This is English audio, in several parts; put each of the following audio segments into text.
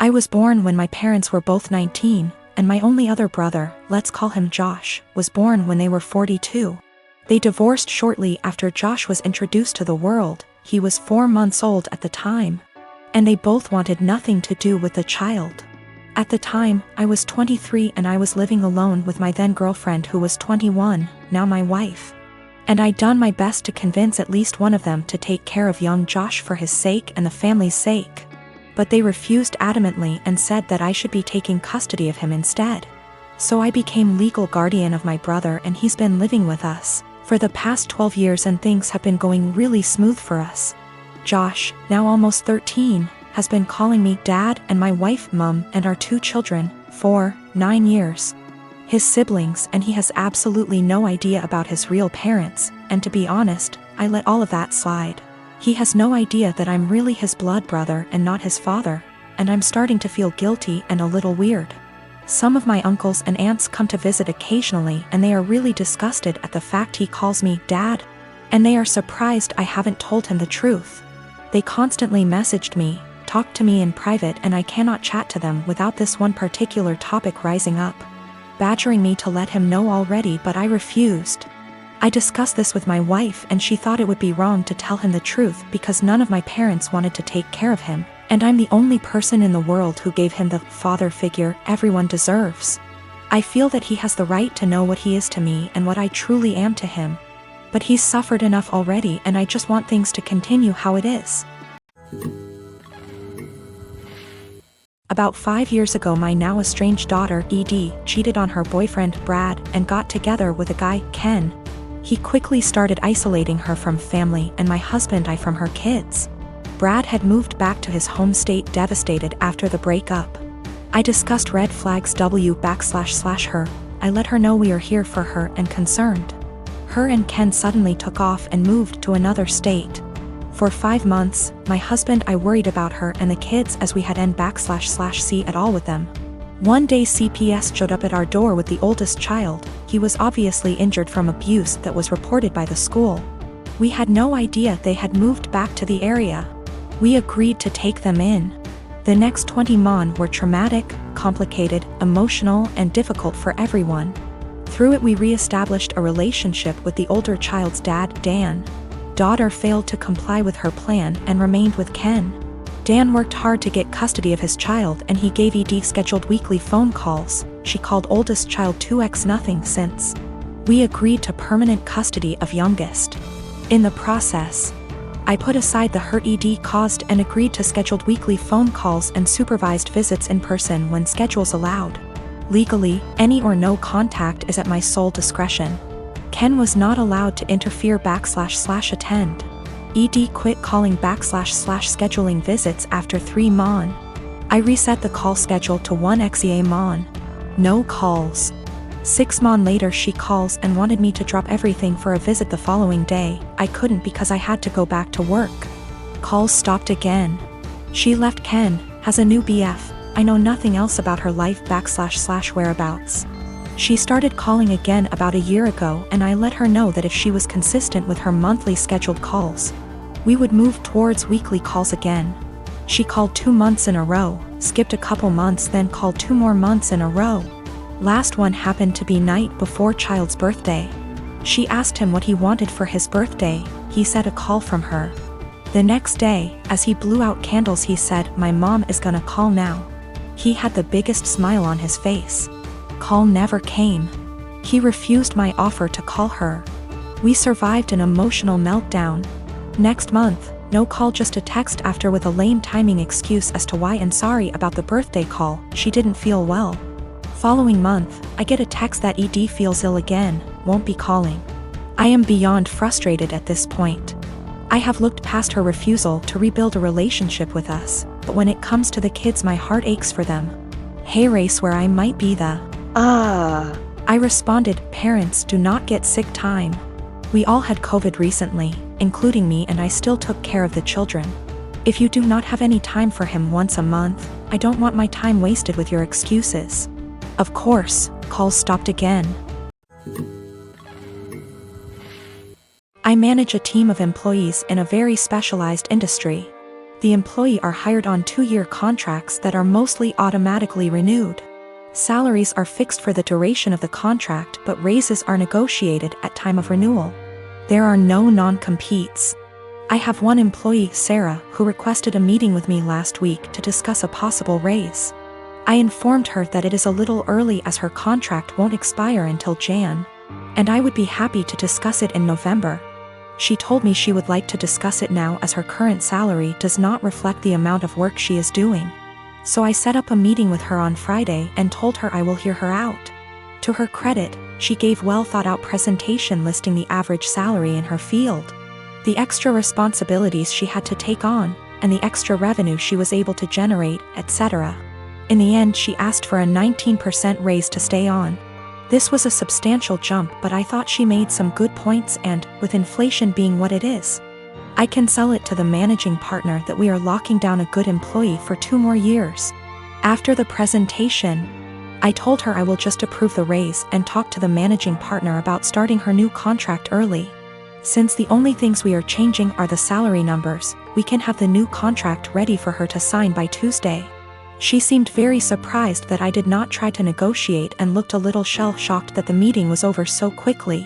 I was born when my parents were both 19, and my only other brother, let's call him Josh, was born when they were 42. They divorced shortly after Josh was introduced to the world. He was 4 months old at the time. And they both wanted nothing to do with the child. At the time, I was 23 and I was living alone with my then girlfriend who was 21, now my wife. And I'd done my best to convince at least one of them to take care of young Josh for his sake and the family's sake. But they refused adamantly and said that I should be taking custody of him instead. So I became legal guardian of my brother and he's been living with us for the past 12 years and things have been going really smooth for us. Josh, now almost 13, has been calling me Dad and my wife Mum and our 2 children, 4, 9 years. His siblings and he has absolutely no idea about his real parents, and to be honest, I let all of that slide. He has no idea that I'm really his blood brother and not his father, and I'm starting to feel guilty and a little weird. Some of my uncles and aunts come to visit occasionally and they are really disgusted at the fact he calls me Dad, and they are surprised I haven't told him the truth. They constantly messaged me, talked to me in private, and I cannot chat to them without this one particular topic rising up, badgering me to let him know already, but I refused. I discussed this with my wife and she thought it would be wrong to tell him the truth because none of my parents wanted to take care of him, and I'm the only person in the world who gave him the father figure everyone deserves. I feel that he has the right to know what he is to me and what I truly am to him. But he's suffered enough already and I just want things to continue how it is. About 5 years ago, my now estranged daughter, Edie, cheated on her boyfriend, Brad, and got together with a guy, Ken. He quickly started isolating her from family and my husband from her kids. Brad had moved back to his home state devastated after the breakup. I discussed red flags her. I let her know we are here for her and concerned. Her and Ken suddenly took off and moved to another state. For 5 months, my husband I worried about her and the kids as we had //see at all with them. One day CPS showed up at our door with the oldest child. He was obviously injured from abuse that was reported by the school. We had no idea they had moved back to the area. We agreed to take them in. The next 20 months were traumatic, complicated, emotional, and difficult for everyone. Through it we re-established a relationship with the older child's dad, Dan. Daughter failed to comply with her plan and remained with Ken. Dan worked hard to get custody of his child and he gave Edie scheduled weekly phone calls. She called oldest child 2x nothing since. We agreed to permanent custody of youngest. In the process, I put aside the hurt Edie caused and agreed to scheduled weekly phone calls and supervised visits in person when schedules allowed. Legally, any or no contact is at my sole discretion. Ken was not allowed to interfere //attend. Edie quit calling //scheduling visits after 3 months. I reset the call schedule to 1 XEA month. No calls. 6 months later she calls and wanted me to drop everything for a visit the following day. I couldn't because I had to go back to work. Calls stopped again. She left Ken, has a new BF. I know nothing else about her life / whereabouts. She started calling again about a year ago and I let her know that if she was consistent with her monthly scheduled calls, we would move towards weekly calls again. She called 2 months in a row, skipped a couple months, then called 2 more months in a row. Last one happened to be night before child's birthday. She asked him what he wanted for his birthday. He said a call from her. The next day, as he blew out candles, he said, "My mom is gonna call now." He had the biggest smile on his face. Call never came. He refused my offer to call her. We survived an emotional meltdown. Next month, no call, just a text after with a lame timing excuse as to why and sorry about the birthday call, she didn't feel well. Following month, I get a text that Edie feels ill again, won't be calling. I am beyond frustrated at this point. I have looked past her refusal to rebuild a relationship with us, but when it comes to the kids my heart aches for them. Hey race where I might be the I responded, "Parents do not get sick time. We all had COVID recently, including me, and I still took care of the children. If you do not have any time for him once a month, I don't want my time wasted with your excuses." Of course, calls stopped again. I manage a team of employees in a very specialized industry. The employee are hired on 2-year contracts that are mostly automatically renewed. Salaries are fixed for the duration of the contract, but raises are negotiated at time of renewal. There are no non-competes. I have one employee, Sarah, who requested a meeting with me last week to discuss a possible raise. I informed her that it is a little early as her contract won't expire until Jan, and I would be happy to discuss it in November. She told me she would like to discuss it now as her current salary does not reflect the amount of work she is doing. So I set up a meeting with her on Friday and told her I will hear her out. To her credit, she gave well-thought-out presentation listing the average salary in her field, the extra responsibilities she had to take on, and the extra revenue she was able to generate, etc. In the end, she asked for a 19% raise to stay on. This was a substantial jump, but I thought she made some good points and, with inflation being what it is, I can sell it to the managing partner that we are locking down a good employee for 2 more years. After the presentation, I told her I will just approve the raise and talk to the managing partner about starting her new contract early. Since the only things we are changing are the salary numbers, we can have the new contract ready for her to sign by Tuesday. She seemed very surprised that I did not try to negotiate and looked a little shell-shocked that the meeting was over so quickly.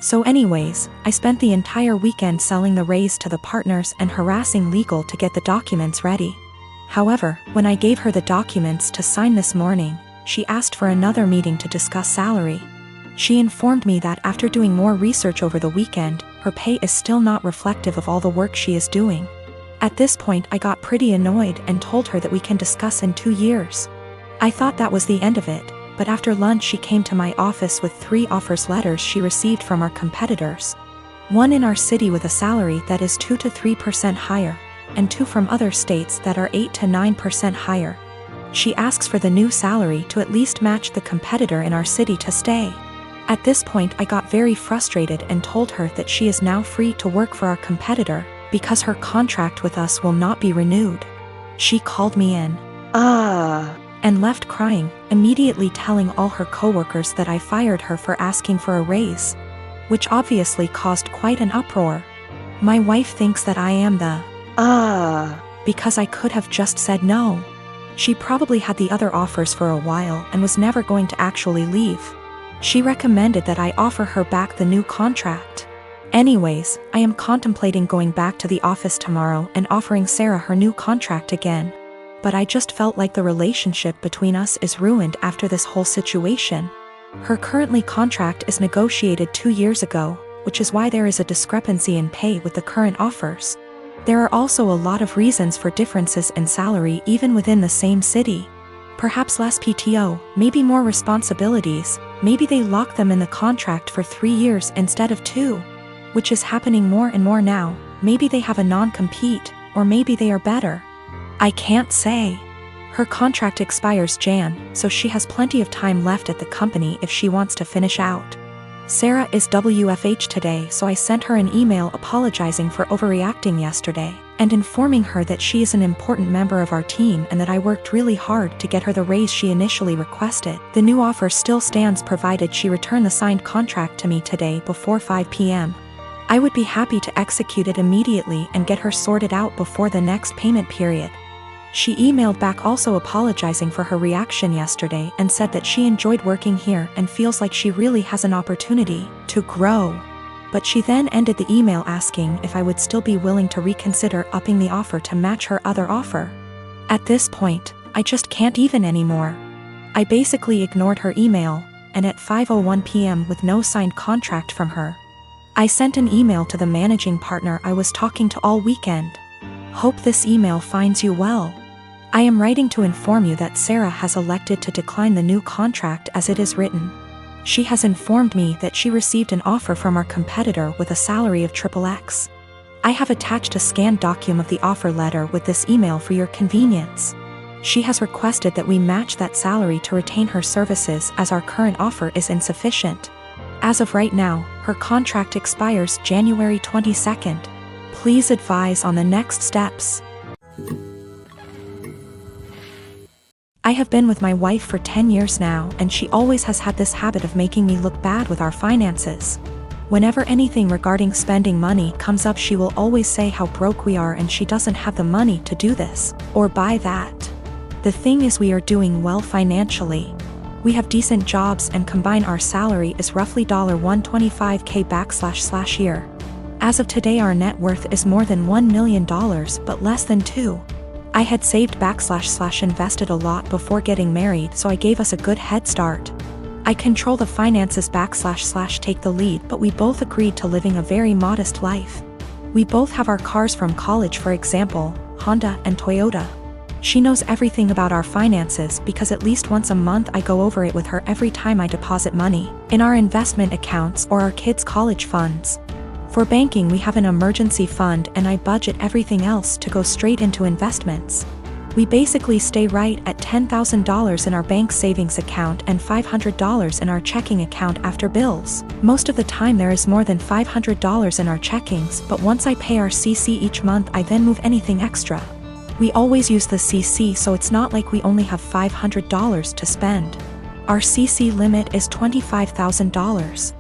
So anyways, I spent the entire weekend selling the raise to the partners and harassing legal to get the documents ready. However, when I gave her the documents to sign this morning, she asked for another meeting to discuss salary. She informed me that after doing more research over the weekend, her pay is still not reflective of all the work she is doing. At this point, I got pretty annoyed and told her that we can discuss in 2 years. I thought that was the end of it, but after lunch she came to my office with 3 offers letters she received from our competitors. One in our city with a salary that is 2 to 3% higher, and 2 from other states that are 8 to 9% higher. She asks for the new salary to at least match the competitor in our city to stay. At this point I got very frustrated and told her that she is now free to work for our competitor, because her contract with us will not be renewed. She called me in and left crying, immediately telling all her coworkers that I fired her for asking for a raise, which obviously caused quite an uproar. My wife thinks that I am the because I could have just said no. She probably had the other offers for a while and was never going to actually leave. She recommended that I offer her back the new contract. Anyways, I am contemplating going back to the office tomorrow and offering Sarah her new contract again. But I just felt like the relationship between us is ruined after this whole situation. Her currently contract is negotiated 2 years ago, which is why there is a discrepancy in pay with the current offers. There are also a lot of reasons for differences in salary even within the same city. Perhaps less PTO, maybe more responsibilities, maybe they lock them in the contract for 3 years instead of 2. Which is happening more and more now. Maybe they have a non-compete, or maybe they are better. I can't say. Her contract expires Jan, so she has plenty of time left at the company if she wants to finish out. Sarah is WFH today, so I sent her an email apologizing for overreacting yesterday, and informing her that she is an important member of our team and that I worked really hard to get her the raise she initially requested. The new offer still stands provided she return the signed contract to me today before 5 p.m. I would be happy to execute it immediately and get her sorted out before the next payment period. She emailed back also apologizing for her reaction yesterday and said that she enjoyed working here and feels like she really has an opportunity to grow. But she then ended the email asking if I would still be willing to reconsider upping the offer to match her other offer. At this point, I just can't even anymore. I basically ignored her email, and at 5:01 p.m. with no signed contract from her, I sent an email to the managing partner I was talking to all weekend. Hope this email finds you well. I am writing to inform you that Sarah has elected to decline the new contract as it is written. She has informed me that she received an offer from our competitor with a salary of XXX. I have attached a scanned document of the offer letter with this email for your convenience. She has requested that we match that salary to retain her services as our current offer is insufficient. As of right now, her contract expires January 22nd. Please advise on the next steps. I have been with my wife for 10 years now, and she always has had this habit of making me look bad with our finances. Whenever anything regarding spending money comes up, she will always say how broke we are and she doesn't have the money to do this or buy that. The thing is, we are doing well financially. We have decent jobs and combine our salary is roughly $125K //year. As of today, our net worth is more than $1 million but less than 2. I had saved / invested a lot before getting married, so I gave us a good head start. I control the finances / take the lead, but we both agreed to living a very modest life. We both have our cars from college, for example, Honda and Toyota. She knows everything about our finances because at least once a month I go over it with her every time I deposit money in our investment accounts or our kids' college funds. For banking, we have an emergency fund and I budget everything else to go straight into investments. We basically stay right at $10,000 in our bank savings account and $500 in our checking account after bills. Most of the time there is more than $500 in our checkings, but once I pay our CC each month, I then move anything extra. We always use the CC, so it's not like we only have $500 to spend. Our CC limit is $25,000.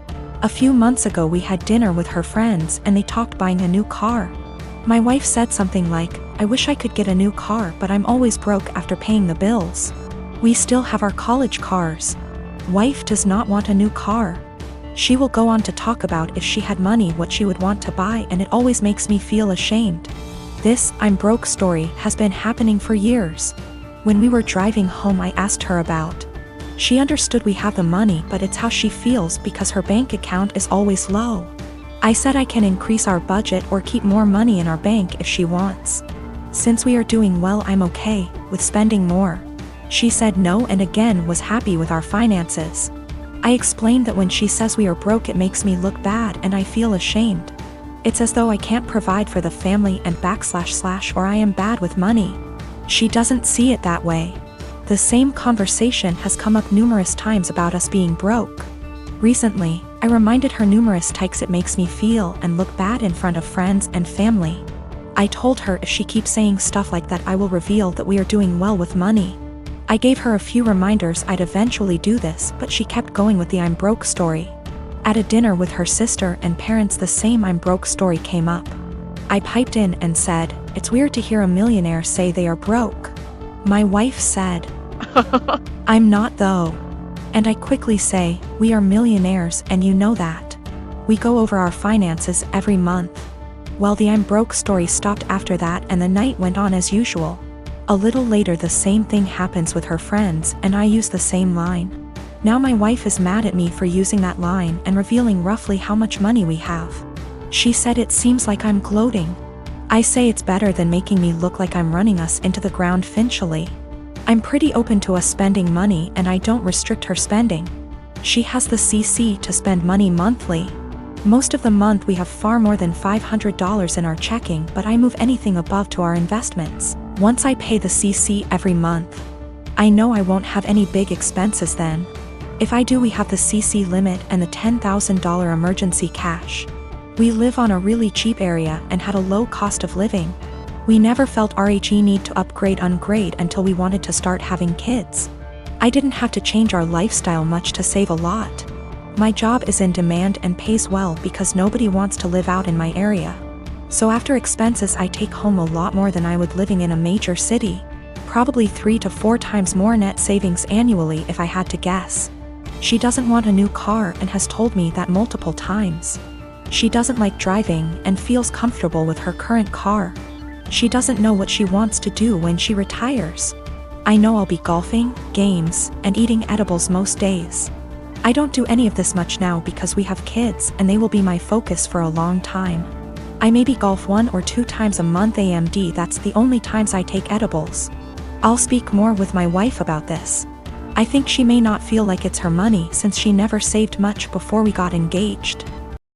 A few months ago we had dinner with her friends and they talked buying a new car. My wife said something like, "I wish I could get a new car, but I'm always broke after paying the bills. We still have our college cars." Wife does not want a new car. She will go on to talk about if she had money what she would want to buy, and it always makes me feel ashamed. This "I'm broke" story has been happening for years. When we were driving home, I asked her about. She understood we have the money, but it's how she feels because her bank account is always low. I said I can increase our budget or keep more money in our bank if she wants. Since we are doing well, I'm okay with spending more. She said no and again was happy with our finances. I explained that when she says we are broke, it makes me look bad and I feel ashamed. It's as though I can't provide for the family and / or I am bad with money. She doesn't see it that way. The same conversation has come up numerous times about us being broke. Recently, I reminded her numerous times it makes me feel and look bad in front of friends and family. I told her if she keeps saying stuff like that, I will reveal that we are doing well with money. I gave her a few reminders I'd eventually do this, but she kept going with the "I'm broke" story. At a dinner with her sister and parents, the same "I'm broke" story came up. I piped in and said, "It's weird to hear a millionaire say they are broke." My wife said, "I'm not though." And I quickly say, "We are millionaires and you know that. We go over our finances every month." Well, the "I'm broke" story stopped after that and the night went on as usual. A little later the same thing happens with her friends and I use the same line. Now my wife is mad at me for using that line and revealing roughly how much money we have. She said it seems like I'm gloating. I say it's better than making me look like I'm running us into the ground financially. I'm pretty open to us spending money and I don't restrict her spending. She has the CC to spend money monthly. Most of the month we have far more than $500 in our checking, but I move anything above to our investments once I pay the CC every month. I know I won't have any big expenses then. If I do, we have the CC limit and the $10,000 emergency cash. We live on a really cheap area and had a low cost of living. We never felt RHE need to upgrade until we wanted to start having kids. I didn't have to change our lifestyle much to save a lot. My job is in demand and pays well because nobody wants to live out in my area. So after expenses I take home a lot more than I would living in a major city. Probably 3 to 4 times more net savings annually if I had to guess. She doesn't want a new car and has told me that multiple times. She doesn't like driving and feels comfortable with her current car. She doesn't know what she wants to do when she retires. I know I'll be golfing, games, and eating edibles most days. I don't do any of this much now because we have kids and they will be my focus for a long time. I maybe golf 1 or 2 times a month AMD, that's the only times I take edibles. I'll speak more with my wife about this. I think she may not feel like it's her money since she never saved much before we got engaged.